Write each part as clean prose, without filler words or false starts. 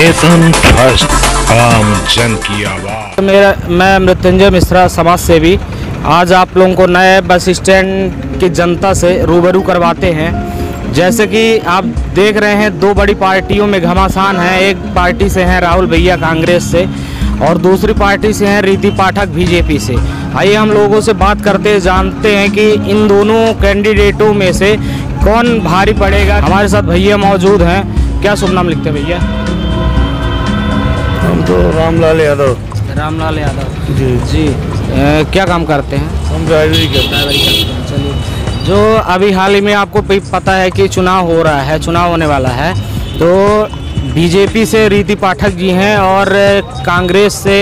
नेतन trust, काम जन की आवाज। मैं मृत्युंजय मिश्रा, समाज सेवी। आज आप लोगों को नए बस स्टैंड की जनता से रूबरू करवाते हैं। जैसे कि आप देख रहे हैं, दो बड़ी पार्टियों में घमासान है। एक पार्टी से हैं राहुल भैया कांग्रेस से, और दूसरी पार्टी से हैं रीति पाठक बीजेपी से। आइए हम लोगों से बात करते जानते हैं कि इन दोनों कैंडिडेटों में से कौन भारी पड़ेगा। हमारे साथ भैया मौजूद हैं। क्या शुभ नाम लिखते हैं भैया? हम तो रामलाल यादव। रामलाल यादव जी जी। क्या काम करते हैं? हम ड्राइवरी करते हैं। चलिए, जो अभी हाल ही में आपको पता है कि चुनाव हो रहा है, चुनाव होने वाला है, तो बीजेपी से रीति पाठक जी हैं और कांग्रेस से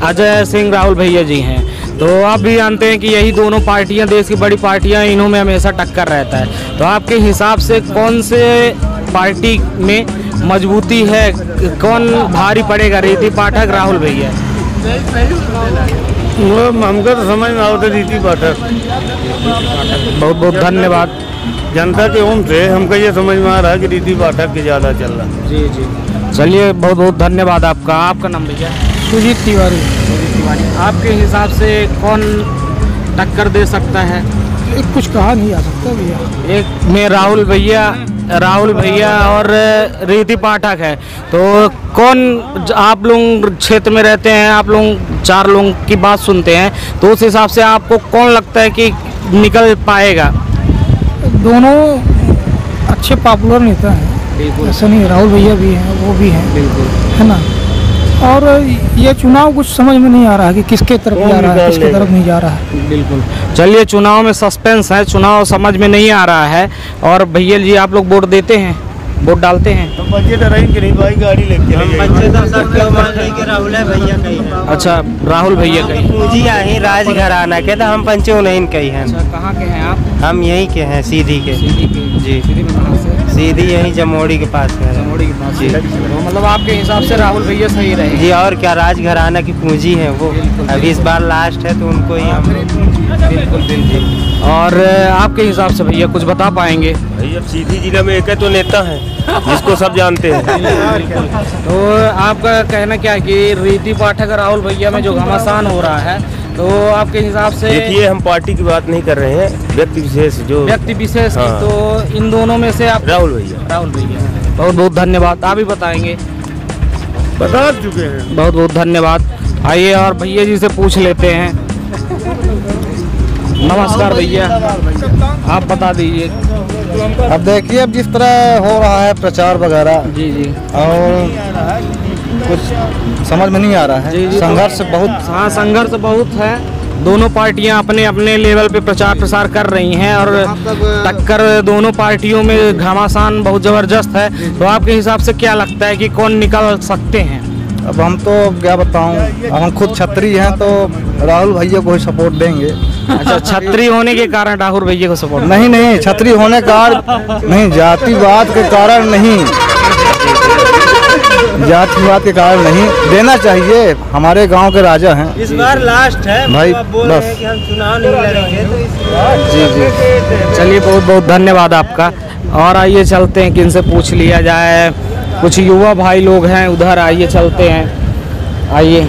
अजय सिंह राहुल भैया जी हैं। तो आप भी जानते हैं कि यही दोनों पार्टियां, देश की बड़ी पार्टियां, इन्हों में हमेशा टक्कर रहता है। तो आपके हिसाब से कौन से पार्टी में मजबूती है, कौन भारी पड़ेगा, रीति पाठक राहुल भैया? हमको तो समझ में आवते रीति पाठक। बहुत बहुत धन्यवाद। जनता के ओम से हमको ये समझ में आ रहा है कि रीति पाठक के ज़्यादा चल रहा है। जी जी, चलिए बहुत बहुत धन्यवाद आपका। आपका नाम भैया? सुजीत तिवारी। सुजीत तिवारी। आपके हिसाब से कौन टक्कर दे सकता है? कुछ कहा नहीं जा सकता भैया। एक में राहुल भैया और रीति पाठक है। तो कौन, आप लोग क्षेत्र में रहते हैं, आप लोग चार लोगों की बात सुनते हैं, तो उस हिसाब से आपको कौन लगता है कि निकल पाएगा? दोनों अच्छे पॉपुलर नेता हैं, ऐसा नहीं। राहुल भैया भी हैं, वो भी हैं, बिल्कुल, है ना। और ये चुनाव कुछ समझ में नहीं आ रहा है कि किसके तरफ जा रहा है, किसके तरफ नहीं जा रहा है। बिल्कुल। चलिए, चुनाव में सस्पेंस है, चुनाव समझ में नहीं आ रहा है। और भैया जी, आप लोग वोट देते हैं, वोट डालते हैं? तो बच्चे तो रहेंगे नहीं भाई, गाड़ी लेके राहुल भैया कही है। अच्छा, राहुल भैया कही। पूंजी आई राजघराना के, तो हम पंचो नहीं कही है। अच्छा, कहाँ के हैं आप? हम यहीं के हैं, सीधी के। सीधी के? जी। सीधी में कहाँ से? सीधी यहीं जमोड़ी के पास है। जमोड़ी के पास जी। तो मतलब आपके हिसाब से राहुल भैया सही रहे? जी, और क्या, राजघराना की पूंजी है वो। अभी इस बार लास्ट है, तो उनको ही हम। बिल्कुल बिल्कुल। और आपके हिसाब से भैया कुछ बता पाएंगे? भाई अब सीधी जिला में एक है तो नेता है जिसको सब जानते हैं। तो आपका कहना क्या है कि रीति पाठक राहुल भैया में जो घमासान हो रहा है, तो आपके हिसाब से? देखिए, हम पार्टी की बात नहीं कर रहे हैं, व्यक्ति विशेष जो व्यक्ति विशेष की। हाँ। तो इन दोनों में से आप? राहुल भैया। राहुल भैया, बहुत बहुत धन्यवाद। आप भी बताएंगे? बता चुके हैं। बहुत बहुत धन्यवाद। आइए और भैया जी से पूछ लेते हैं। नमस्कार भैया, आप बता दीजिए। अब देखिए, अब जिस तरह हो रहा है प्रचार वगैरह, जी जी, और कुछ समझ में नहीं आ रहा है। जी जी, संघर्ष बहुत। हाँ, संघर्ष बहुत है। दोनों पार्टियां अपने अपने लेवल पे प्रचार प्रसार कर रही हैं, और टक्कर दोनों पार्टियों में घमासान बहुत ज़बरदस्त है। तो आपके हिसाब से क्या लगता है कि कौन निकल सकते हैं? अब हम तो क्या बताऊं, अब हम खुद छत्री हैं, तो राहुल भैया को ही सपोर्ट देंगे। अच्छा, छत्री होने के कारण राहुल भैया को सपोर्ट? नहीं, छत्री होने का नहीं, जातिवाद के कारण नहीं, जातिवाद के कारण नहीं, देना चाहिए। हमारे गांव के राजा हैं। इस बार लास्ट है भाई, बोल रहे बस। हैं कि हम चुनाव नहीं लड़ेंगे, तो इस जी जी, चलिए बहुत बहुत धन्यवाद आपका। और आइए चलते हैं कि इनसे पूछ लिया जाए। कुछ युवा भाई लोग हैं उधर, आइए चलते हैं। आइए,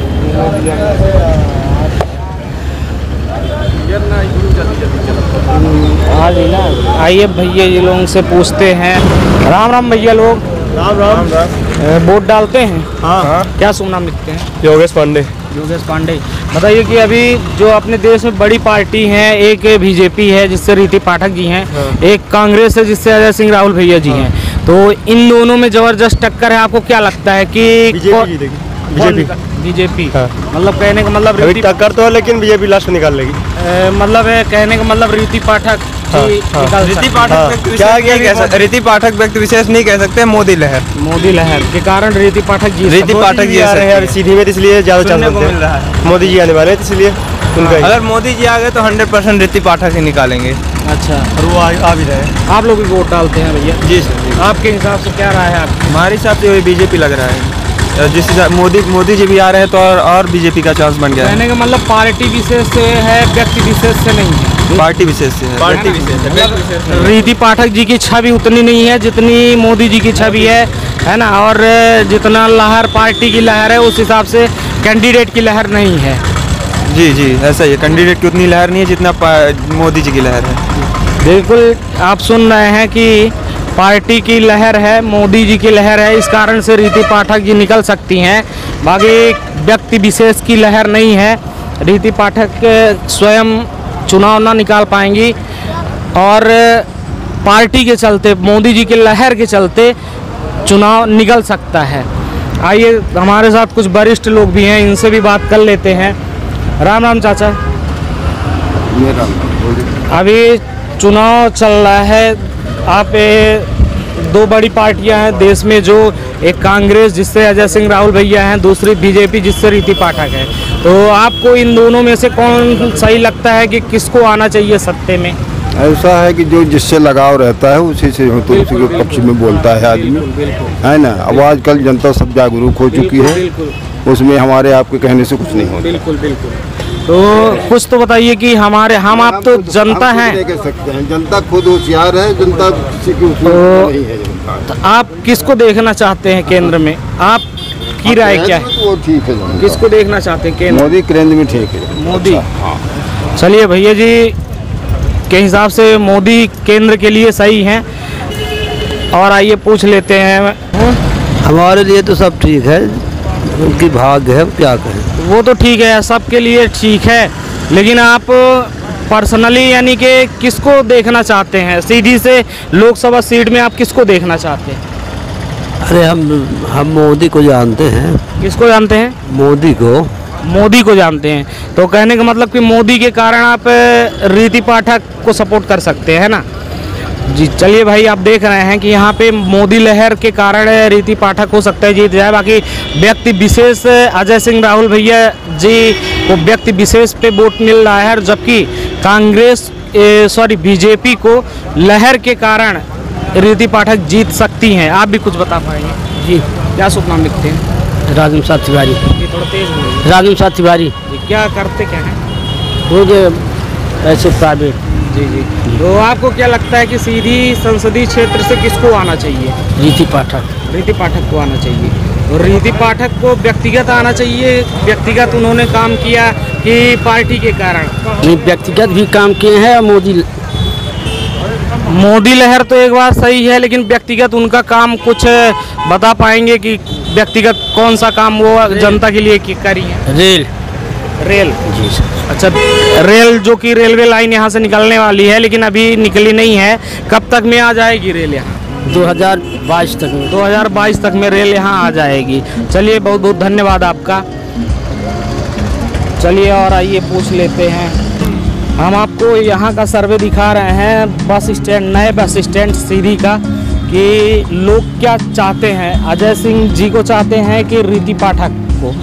आइए भैया जी लोगों से पूछते हैं। राम राम भैया लोग। राम राम। वोट डालते हैं? हाँ। क्या शुभ नाम लिखते हैं? योगेश पांडे। योगेश पांडे। बताइए कि अभी जो अपने देश में बड़ी पार्टी है, एक बीजेपी है जिससे रीति पाठक जी हैं, एक कांग्रेस है जिससे अजय सिंह राहुल भैया जी हैं। तो इन दोनों में जबरदस्त टक्कर है। आपको क्या लगता है कि बीजेपी? मतलब कहने का मतलब अभी टक्कर तो है, लेकिन बीजेपी लास्ट में निकाल लेगी। मतलब कहने का मतलब रीति पाठक रीति पाठक क्या रीति पाठक व्यक्ति विशेष नहीं कह सकते। मोदी लहर के कारण रीति पाठक जी आ रहे हैं सीधी में, इसलिए ज्यादा चांस मिल रहा है। मोदी जी आने वाले हैं, इसलिए उनका। अगर मोदी जी आ गए तो 100% रीति पाठक ही निकालेंगे। अच्छा, और वो आ भी रहे हैं। आप लोग भी वोट डालते हैं भैया? जी सर। आपके हिसाब से क्या राय है आपकी? हमारे हिसाब से बीजेपी लग रहा है। जिस मोदी जी भी आ रहे हैं, तो और बीजेपी का चांस बन गया है। कहने का मतलब पार्टी विशेष से है, व्यक्ति विशेष से नहीं है। पार्टी विशेष से है, पार्टी विशेष है, व्यक्ति विशेष नहीं। रीति पाठक जी की छवि उतनी नहीं है जितनी मोदी जी की छवि है ना, और जितना लहर पार्टी की लहर है उस हिसाब से कैंडिडेट की लहर नहीं है। जी जी ऐसा ही है, कैंडिडेट की उतनी लहर नहीं है जितना मोदी जी की लहर है। बिल्कुल आप सुन रहे हैं कि पार्टी की लहर है, मोदी जी की लहर है, इस कारण से रीति पाठक जी निकल सकती हैं, बाकी व्यक्ति विशेष की लहर नहीं है। रीति पाठक स्वयं चुनाव ना निकाल पाएंगी और पार्टी के चलते, मोदी जी की लहर के चलते चुनाव निकल सकता है। आइए हमारे साथ कुछ वरिष्ठ लोग भी हैं, इनसे भी बात कर लेते हैं। राम राम चाचा। अभी चुनाव चल रहा है, आप दो बड़ी पार्टियां हैं देश में, जो एक कांग्रेस जिससे अजय सिंह राहुल भैया हैं, दूसरी बीजेपी जिससे रीति पाठक है, तो आपको इन दोनों में से कौन सही लगता है कि किसको आना चाहिए सत्ते में? ऐसा है कि जो जिससे लगाव रहता है उसी से तो उसी के पक्ष में बोलता है आदमी, है ना। अब आजकल जनता सब जागरूक हो चुकी है, उसमें हमारे आपके कहने से कुछ नहीं होता। बिल्कुल बिल्कुल। तो कुछ तो बताइए कि हम आप तो जनता हैं, कह सकते हैं जनता खुद होशियार है, जनता किसी की नहीं है जनता। तो आप किसको देखना चाहते हैं केंद्र में? आप की राय क्या है? वो ठीक है, किसको देखना चाहते हैं केंद्र? मोदी केंद्र में ठीक है। मोदी, चलिए भैया जी के हिसाब से मोदी केंद्र के लिए सही हैं। और आइए पूछ लेते हैं। हमारे लिए तो सब ठीक है, उनकी भाग्य है, क्या कहें। वो तो ठीक है, सबके लिए ठीक है, लेकिन आप पर्सनली यानी कि किसको देखना चाहते हैं? सीधी से लोकसभा सीट में आप किसको देखना चाहते हैं? अरे हम मोदी को जानते हैं। किसको जानते हैं? मोदी को। मोदी को जानते हैं, तो कहने का मतलब कि मोदी के कारण आप रीति पाठक को सपोर्ट कर सकते हैं ना जी। चलिए भाई, आप देख रहे हैं कि यहाँ पे मोदी लहर के कारण रीति पाठक हो सकता है जीत जाए, बाकी व्यक्ति विशेष अजय सिंह राहुल भैया जी को व्यक्ति विशेष पे वोट मिल रहा है, जबकि कांग्रेस बीजेपी को लहर के कारण रीति पाठक जीत सकती हैं। आप भी कुछ बता पाएंगे जी? क्या शुभ नाम लिखते हैं? राजन साथ तिवारी। थोड़ा तेज बोलिए। राजन साथ तिवारी। क्या करते क्या हैं? वो ऐसे प्राइवेट। जी जी। तो आपको क्या लगता है कि सीधी संसदीय क्षेत्र से किसको आना चाहिए? रीति पाठक। रीति पाठक को आना चाहिए। और रीति पाठक को व्यक्तिगत आना चाहिए, व्यक्तिगत उन्होंने काम किया कि पार्टी के कारण? नहीं, व्यक्तिगत भी काम किए हैं। मोदी लहर तो एक बात सही है, लेकिन व्यक्तिगत उनका काम कुछ बता पाएंगे कि व्यक्तिगत कौन सा काम वो जनता के लिए करी है? रेल जी सर। अच्छा, रेल जो कि रेलवे लाइन यहाँ से निकलने वाली है, लेकिन अभी निकली नहीं है। कब तक में आ जाएगी रेल यहाँ? 2022 तक में। 2022 तक में रेल यहाँ आ जाएगी। चलिए, बहुत बहुत धन्यवाद आपका। चलिए और आइए पूछ लेते हैं। हम आपको यहाँ का सर्वे दिखा रहे हैं बस स्टैंड, नए बस स्टैंड सीधी का, कि लोग क्या चाहते हैं, अजय सिंह जी को चाहते हैं कि रीति पाठक को।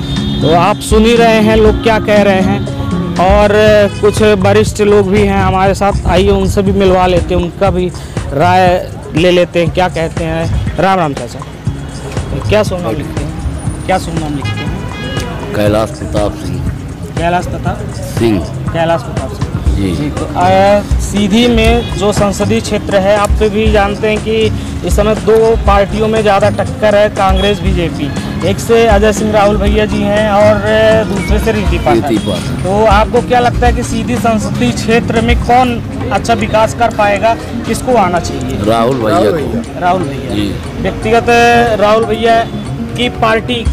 तो आप सुन ही रहे हैं लोग क्या कह रहे हैं। और कुछ वरिष्ठ लोग भी हैं हमारे साथ, आइए उनसे भी मिलवा लेते हैं, उनका भी राय ले लेते हैं, क्या कहते हैं। राम राम चाचा, क्या शुभ नाम लिखते हैं? क्या शुभ नाम लिखते हैं? कैलाश प्रताप सिंह। कैलाश प्रताप सिंह। कैलाश प्रताप सिंह जी। तो सीधी में जो संसदीय क्षेत्र है, आप तो भी जानते हैं कि इस समय दो पार्टियों में ज़्यादा टक्कर है, कांग्रेस बीजेपी। एक से अजय सिंह राहुल भैया जी हैं और दूसरे से रीति पाठक। तो आपको क्या लगता है कि सीधी संसदीय क्षेत्र में कौन अच्छा विकास कर पाएगा, किसको आना चाहिए? राहुल भैया को। राहुल भैया व्यक्तिगत राहुल भैया की पार्टी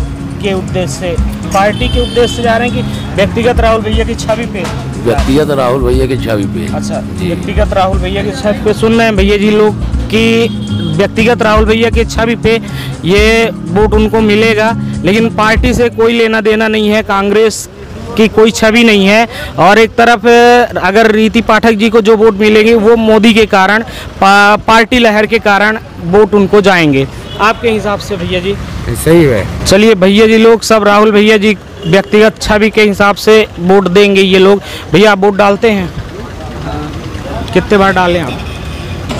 के उद्देश्य से, पार्टी के उद्देश्य से जा रहे हैं कि व्यक्तिगत राहुल भैया की छवि पे? व्यक्तिगत राहुल भैया की छवि पे। अच्छा, व्यक्तिगत राहुल भैया की छवि पे सुन रहे हैं भैया जी लोग कि व्यक्तिगत राहुल भैया की छवि पे ये वोट उनको मिलेगा, लेकिन पार्टी से कोई लेना देना नहीं है, कांग्रेस की कोई छवि नहीं है। और एक तरफ अगर रीति पाठक जी को जो वोट मिलेंगे वो मोदी के कारण, पार्टी लहर के कारण वोट उनको जाएंगे। आपके हिसाब से भैया जी? सही है। चलिए भैया जी लोग सब राहुल भैया जी व्यक्तिगत छवि के हिसाब से वोट देंगे ये लोग। भैया आप वोट डालते हैं? कितने बार डालें आप?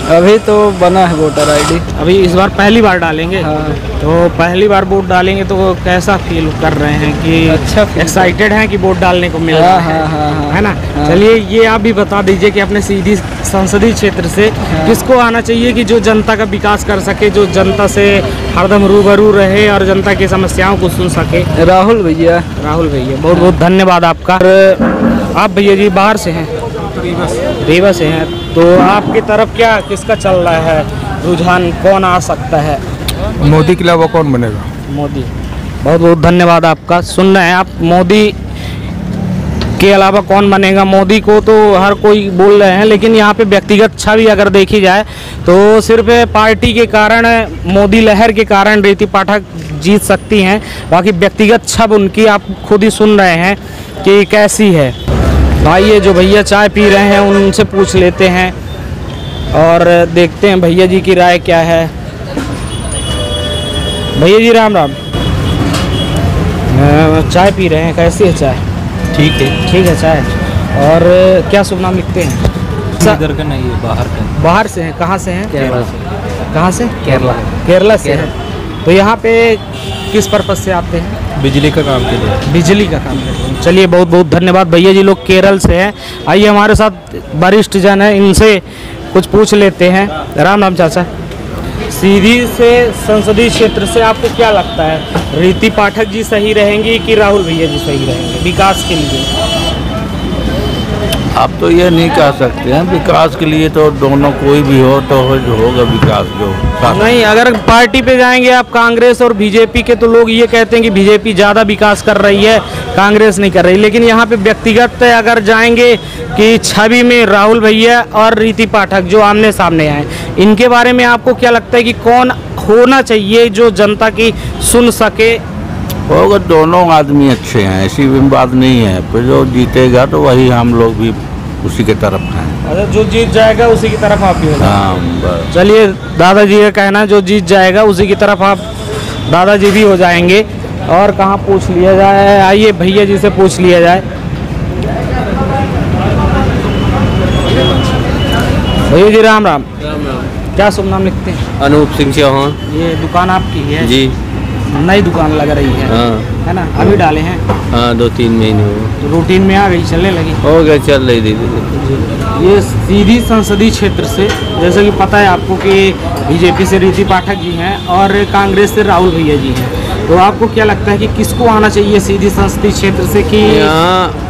अभी तो बना है वोटर आईडी। अभी इस बार पहली बार डालेंगे? हाँ। तो पहली बार वोट डालेंगे तो कैसा फील कर रहे हैं कि अच्छा एक्साइटेड हैं कि वोट डालने को मिल रहा है? हाँ, है ना? चलिए ये आप भी बता दीजिए कि अपने सीधी संसदीय क्षेत्र से किसको आना चाहिए कि जो जनता का विकास कर सके, जो जनता से हरदम रूबरू रहे और जनता की समस्याओं को सुन सके? राहुल भैया। राहुल भैया, बहुत बहुत धन्यवाद आपका। आप भैया जी बाहर से हैं? रीवा से हैं। तो आपकी तरफ क्या किसका चल रहा है रुझान, कौन आ सकता है? मोदी के अलावा कौन बनेगा? मोदी। बहुत बहुत धन्यवाद आपका। सुन रहे हैं आप, मोदी के अलावा कौन बनेगा? मोदी को तो हर कोई बोल रहे हैं, लेकिन यहाँ पे व्यक्तिगत छवि अगर देखी जाए तो सिर्फ पार्टी के कारण, मोदी लहर के कारण रीति पाठक जीत सकती हैं। बाकी व्यक्तिगत छवि उनकी आप खुद ही सुन रहे हैं कि कैसी है। आइए जो भैया चाय पी रहे हैं उनसे पूछ लेते हैं और देखते हैं भैया जी की राय क्या है। भैया जी राम राम। चाय पी रहे हैं, कैसी है चाय? ठीक है। ठीक है चाय। और क्या शुभ नाम लिखते हैं? इधर का नहीं है, बाहर का। बाहर से हैं? कहाँ से हैं? केरला से। कहाँ से? केरला। केरला से हैं। तो यहाँ पे किस पर्पज़ से आते हैं? बिजली का काम के लिए। बिजली का काम करते हैं। चलिए बहुत बहुत धन्यवाद। भैया जी लोग केरल से हैं। आइए हमारे साथ वरिष्ठ जन हैं, इनसे कुछ पूछ लेते हैं। राम राम चाचा। सीधी से संसदीय क्षेत्र से आपको क्या लगता है, रीति पाठक जी सही रहेंगी कि राहुल भैया जी सही रहेंगे विकास के लिए? आप तो ये नहीं कह सकते हैं, विकास के लिए तो दोनों कोई भी हो तो होगा विकास जो नहीं। अगर पार्टी पे जाएंगे आप कांग्रेस और बीजेपी के, तो लोग ये कहते हैं कि बीजेपी ज़्यादा विकास कर रही है, कांग्रेस नहीं कर रही। लेकिन यहाँ पे व्यक्तिगत अगर जाएंगे कि छवि में राहुल भैया और रीति पाठक जो आमने सामने हैं, इनके बारे में आपको क्या लगता है कि कौन होना चाहिए जो जनता की सुन सके? होगा, दोनों आदमी अच्छे हैं, ऐसी भी बात नहीं है। पर जो जीतेगा तो वही हम लोग भी उसी के तरफ हैं। अच्छा, जो जीत जाएगा उसी की तरफ आप भी हो? हाँ बस। चलिए दादाजी का कहना जो जीत जाएगा उसी की तरफ आप दादाजी भी हो जाएंगे। और कहाँ पूछ लिया जाए? आइए भैया जी से पूछ लिया जाए। भैया जी राम राम। क्या शुभ नाम लिखते हैं? अनूप सिंह चौहान। ये दुकान आपकी है? जी। नई दुकान लग रही है? हाँ। है ना? अभी डाले हैं? हाँ 2-3 महीने हो गए। तो रूटीन में आ गई, चलने लगी? हो गया, चल रही दीदी। ये सीधी संसदीय क्षेत्र से जैसे कि पता है आपको कि बीजेपी से रीति पाठक जी हैं और कांग्रेस से राहुल भैया जी हैं। तो आपको क्या लगता है कि किसको आना चाहिए सीधी संसदीय क्षेत्र से कि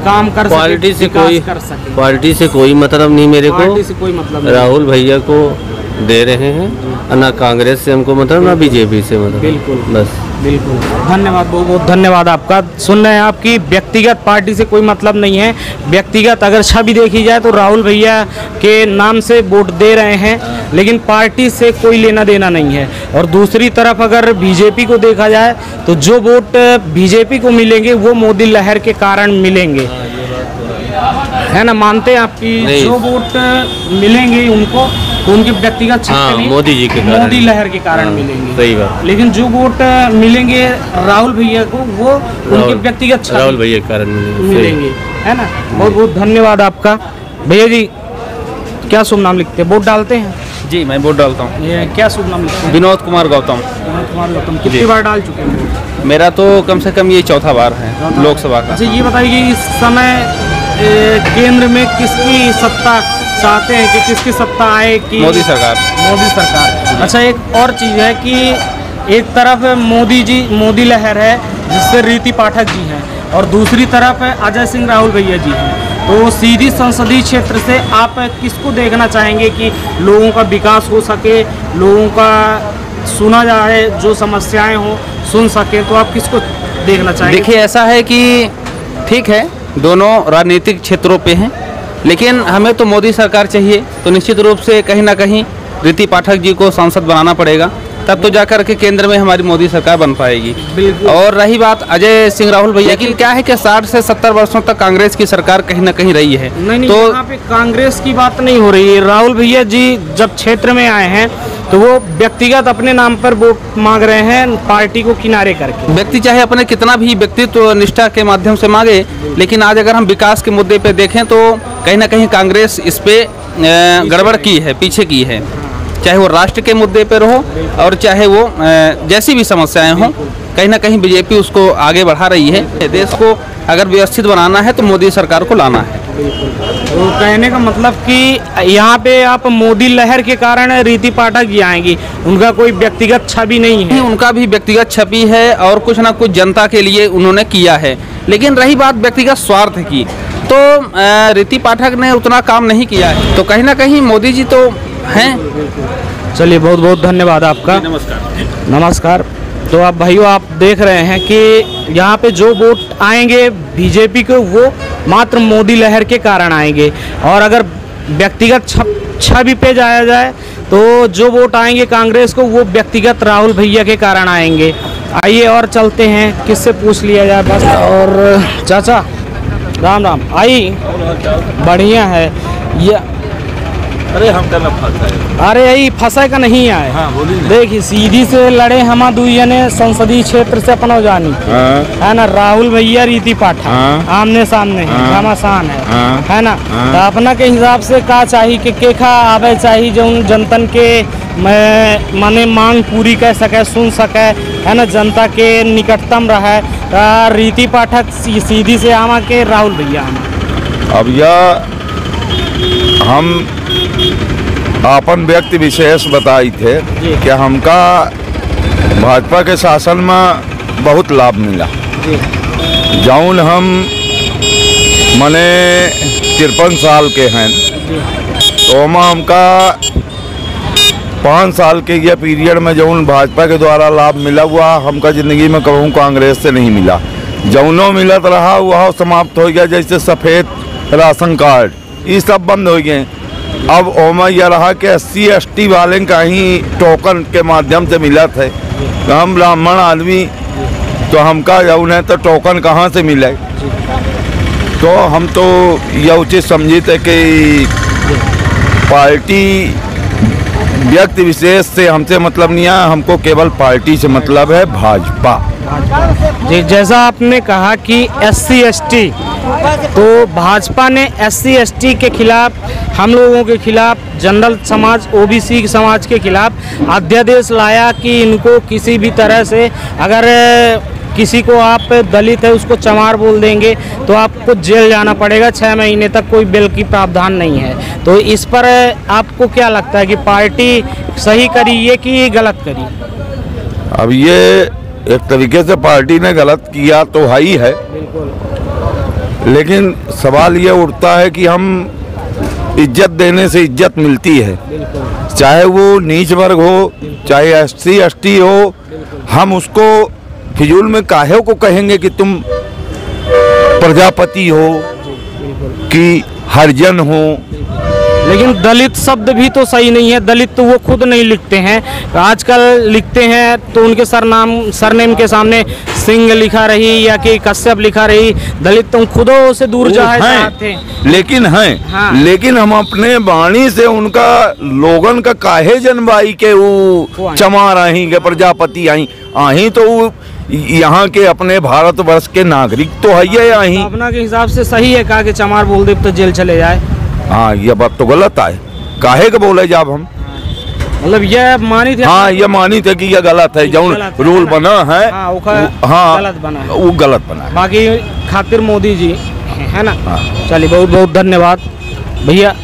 काम कर सके, पार्टी से कोई कर सके? पार्टी से कोई मतलब नहीं मेरे को। पार्टी से कोई मतलब नहीं। राहुल भैया को दे रहे हैं, ना कांग्रेस से हमको मतलब, ना बीजेपी से मतलब। बिल्कुल बस। बिल्कुल धन्यवाद, बहुत बहुत धन्यवाद आपका। सुन रहे हैं आपकी व्यक्तिगत पार्टी से कोई मतलब नहीं है। व्यक्तिगत अगर छवि देखी जाए तो राहुल भैया के नाम से वोट दे रहे हैं, लेकिन पार्टी से कोई लेना देना नहीं है। और दूसरी तरफ अगर बीजेपी को देखा जाए तो जो वोट बीजेपी को मिलेंगे वो मोदी लहर के कारण मिलेंगे, है ना? मानते हैं आपकी जो वोट मिलेंगे उनको तो उनके व्यक्तिगत मोदी जी के कारण, मोदी लहर के कारण मिलेंगे। सही बात। लेकिन जो वोट मिलेंगे राहुल भैया को वो उनके व्यक्तिगत राहुल भैया के कारण मिलेंगे, है ना? बहुत बहुत धन्यवाद आपका। भैया जी क्या शुभ नाम लिखते हैं, वोट डालते हैं? जी मैं वोट डालता हूँ। ये क्या शुभ नाम लिखते हैं? विनोद कुमार गौतम। विनोद कुमार गौतम। कितनी बार डाल चुके हैं वोट? मेरा तो कम से कम ये चौथा बार है लोकसभा का। अच्छा ये बताइए कि इस समय केंद्र में किसकी सत्ता चाहते हैं कि किसकी सत्ता आए? कि मोदी सरकार। मोदी सरकार। अच्छा एक और चीज़ है कि एक तरफ मोदी जी, मोदी लहर है जिससे रीति पाठक जी हैं, और दूसरी तरफ है अजय सिंह राहुल भैया जी हैं। तो सीधी संसदीय क्षेत्र से आप किसको देखना चाहेंगे कि लोगों का विकास हो सके, लोगों का सुना जाए, जो समस्याएं हों सुन सके, तो आप किसको देखना चाहेंगे? देखिए ऐसा है कि ठीक है दोनों राजनीतिक क्षेत्रों पे हैं, लेकिन हमें तो मोदी सरकार चाहिए। तो निश्चित रूप से कहीं ना कहीं रीति पाठक जी को सांसद बनाना पड़ेगा, तब तो जाकर के केंद्र में हमारी मोदी सरकार बन पाएगी। और रही बात अजय सिंह राहुल भैया, लेकिन क्या है कि 60 से 70 वर्षों तक कांग्रेस की सरकार कहीं ना कहीं रही है। नहीं, तो यहाँ पे कांग्रेस की बात नहीं हो रही है। राहुल भैया जी जब क्षेत्र में आए हैं तो वो व्यक्तिगत अपने नाम पर वोट मांग रहे हैं, पार्टी को किनारे करके। व्यक्ति चाहे अपने कितना भी व्यक्तित्व निष्ठा के माध्यम से मांगे, लेकिन आज अगर हम विकास के मुद्दे पे देखें तो कहीं ना कहीं कांग्रेस इस पे गड़बड़ की है, पीछे की है, चाहे वो राष्ट्र के मुद्दे पर हो और चाहे वो जैसी भी समस्याएं हों, कहीं ना कहीं बीजेपी उसको आगे बढ़ा रही है। देश को अगर व्यवस्थित बनाना है तो मोदी सरकार को लाना है। तो कहने का मतलब कि यहाँ पे आप मोदी लहर के कारण रीति पाठक जी आएंगी, उनका कोई व्यक्तिगत छवि नहीं है। उनका भी व्यक्तिगत छवि है और कुछ ना कुछ जनता के लिए उन्होंने किया है, लेकिन रही बात व्यक्तिगत स्वार्थ की, तो रीति पाठक ने उतना काम नहीं किया है। तो कहीं ना कहीं मोदी जी तो हैं। चलिए, बहुत बहुत धन्यवाद आपका। नमस्कार। नमस्कार। तो आप भाइयों, आप देख रहे हैं कि यहाँ पे जो वोट आएंगे बीजेपी को, वो मात्र मोदी लहर के कारण आएंगे, और अगर व्यक्तिगत छवि पे जाया जाए तो जो वोट आएंगे कांग्रेस को, वो व्यक्तिगत राहुल भैया के कारण आएंगे। आइए और चलते हैं, किससे पूछ लिया जाए बस। और चाचा राम राम। आई बढ़िया है ये। अरे हम क्या फंसा है? अरे यही फंसा का नहीं आए। हाँ, बोलिए ना। देखिए, सीधी से लड़े हम दुइया ने संसदीय क्षेत्र से अपना जानी है ना, राहुल भैया रीति पाठक आमने सामने है, घमासान है ना। तो अपना के हिसाब से का चाहिए कि केखा आवे चाहिए जो जनतन के माने मांग पूरी कर सके, सुन सके, है ना, जनता के निकटतम रहे। रीति पाठक सीधी से आमा के राहुल भैया आमा। अब यह हम अपन व्यक्ति विशेष बताई थे कि हमका भाजपा के शासन में बहुत लाभ मिला। जौन हम मने 53 साल के हैं, तो हमका 5 साल के ये पीरियड में जौन भाजपा के द्वारा लाभ मिला हुआ हमका ज़िंदगी में कहूँ कांग्रेस से नहीं मिला। जौनों मिलत रहा वह समाप्त हो गया, जैसे सफ़ेद राशन कार्ड ये सब बंद हो गए। अब ओमा यह रहा कि SC/ST वाले का ही टोकन के माध्यम से मिला थे। हम ब्राह्मण आदमी तो हमका जौन है तो टोकन कहाँ से मिले। तो हम तो यह उचित समझी थे कि पार्टी व्यक्ति विशेष से हमसे मतलब नहीं है, हमको केवल पार्टी से मतलब है, भाजपा। जी, जैसा आपने कहा कि SC/ST, तो भाजपा ने SC/ST के खिलाफ, हम लोगों के खिलाफ, जनरल समाज OBC समाज के खिलाफ अध्यादेश लाया कि इनको किसी भी तरह से, अगर किसी को आप दलित है उसको चमार बोल देंगे तो आपको जेल जाना पड़ेगा 6 महीने तक, कोई बिल की प्रावधान नहीं है। तो इस पर आपको क्या लगता है कि पार्टी सही करी है कि गलत करी? अब ये एक तरीके से पार्टी ने गलत किया तो ही है, लेकिन सवाल ये उठता है कि हम इज्जत देने से इज्जत मिलती है, चाहे वो नीच वर्ग हो, चाहे SC/ST हो। हम उसको फिजूल में काहे को कहेंगे कि तुम प्रजापति हो कि हरिजन हो। लेकिन दलित शब्द भी तो सही नहीं है। दलित तो वो खुद नहीं लिखते हैं, आजकल लिखते हैं तो उनके सरनेम के सामने सिंह लिखा रही या कि कश्यप लिखा रही। दलित तो खुदों से दूर जाते हैं, लेकिन हैं। हाँ। लेकिन हम अपने वाणी से उनका लोगन का काहे जनवाई के वो चमार आई के प्रजापति आई तो वो यहाँ के अपने भारतवर्ष के नागरिक तो है ये आई। अपना के हिसाब से सही है कहा कि चमार बोल दे तो जेल चले जाए। हाँ, ये बात तो गलत है। काहे के बोले जब हम मतलब ये मानी थे। हाँ, ये मानी थे कि ये गलत है, जो रूल बना है। हाँ, गलत बना है, वो गलत बना है। बाकी खातिर मोदी जी है ना। चलिए, बहुत बहुत धन्यवाद भैया।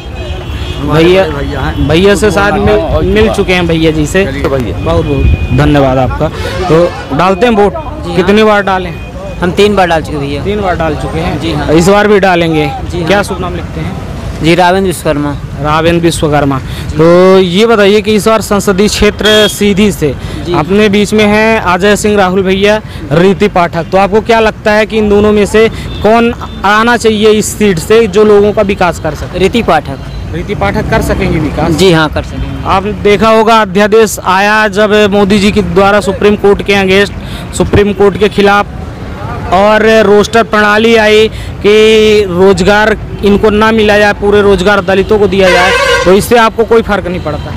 भैया से साथ में मिल चुके हैं, भैया जी से बहुत बहुत धन्यवाद आपका। तो डालते हैं वोट, कितनी बार डालें? हम 3 बार डाल चुके भैया। 3 बार डाल चुके हैं जी। हाँ। इस बार भी डालेंगे जी। क्या शुभ नाम लिखते हैं? जी, रावेंद्र विश्वकर्मा। रावेंद्र विश्वकर्मा। तो ये बताइए कि इस बार संसदीय क्षेत्र सीधी से अपने बीच में है अजय सिंह राहुल भैया, रीति पाठक। तो आपको क्या लगता है कि इन दोनों में से कौन आना चाहिए इस सीट से जो लोगों का विकास कर सके? रीति पाठक। रीति पाठक कर सकेंगे विकास? जी हाँ, कर सकेंगे। आपने देखा होगा अध्यादेश आया जब मोदी जी के द्वारा सुप्रीम कोर्ट के अगेंस्ट, सुप्रीम कोर्ट के खिलाफ, और रोस्टर प्रणाली आई कि रोजगार इनको ना मिला जाए, पूरे रोजगार दलितों को दिया जाए। तो इससे आपको कोई फर्क नहीं पड़ता?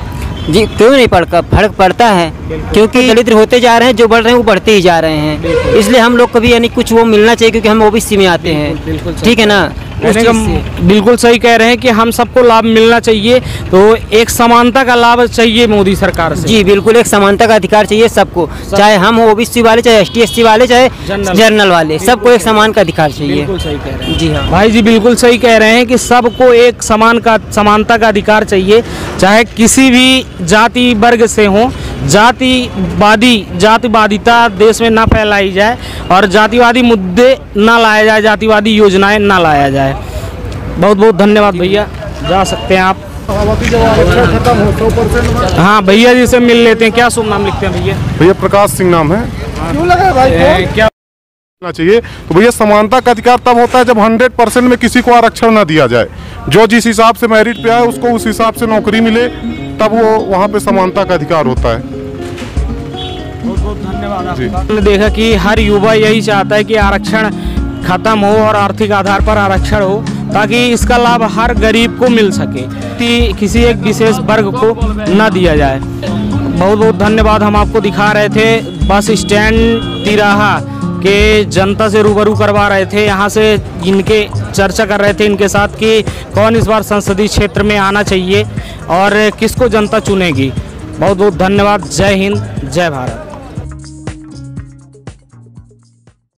जी क्यों नहीं फर्क पड़ता है, क्योंकि दलित होते जा रहे हैं, जो बढ़ रहे हैं वो बढ़ते ही जा रहे हैं। इसलिए हम लोग को भी यानी कुछ वो मिलना चाहिए, क्योंकि हम ओबीसी में आते हैं। ठीक है ना, बिल्कुल सही कह रहे हैं कि हम सबको लाभ मिलना चाहिए, तो एक समानता का लाभ चाहिए मोदी सरकार से। जी बिल्कुल, एक समानता का अधिकार चाहिए सबको, चाहे हम हो ओबीसी वाले, चाहे एसटी एससी वाले, चाहे जनरल वाले, सबको एक समान का अधिकार चाहिए। बिल्कुल सही कह रहे हैं जी हाँ भाई जी, बिल्कुल सही कह रहे हैं कि सबको एक समानता का अधिकार चाहिए, चाहे किसी भी जाति वर्ग से हो। जातिवादिता देश में ना फैलाई जाए और जातिवादी मुद्दे ना लाया जाए, जातिवादी योजनाएं ना लाया जाए। बहुत बहुत धन्यवाद भैया, जा सकते हैं आप। हाँ भैया जी से मिल लेते हैं। क्या शुभ नाम लिखते हैं भैया? भैया प्रकाश सिंह नाम है। क्यों लगा भाई क्या चाहिए? तो भैया समानता का अधिकार तब होता है जब 100% में किसी को आरक्षण ना दिया जाए। जो जिस हिसाब से मेरिट पे आए उसको उस हिसाब से नौकरी मिले, तब वो वहाँ पे समानता का अधिकार होता है। बहुत बहुत धन्यवाद। आपने देखा कि हर युवा यही चाहता है कि आरक्षण खत्म हो और आर्थिक आधार पर आरक्षण हो, ताकि इसका लाभ हर गरीब को मिल सके, किसी एक विशेष वर्ग को न दिया जाए। बहुत बहुत धन्यवाद। हम आपको दिखा रहे थे बस स्टैंड तिराहा के जनता से रूबरू करवा रहे थे, यहाँ से इनके चर्चा कर रहे थे इनके साथ कि कौन इस बार संसदीय क्षेत्र में आना चाहिए और किसको जनता चुनेगी। बहुत बहुत धन्यवाद। जय हिंद, जय भारत।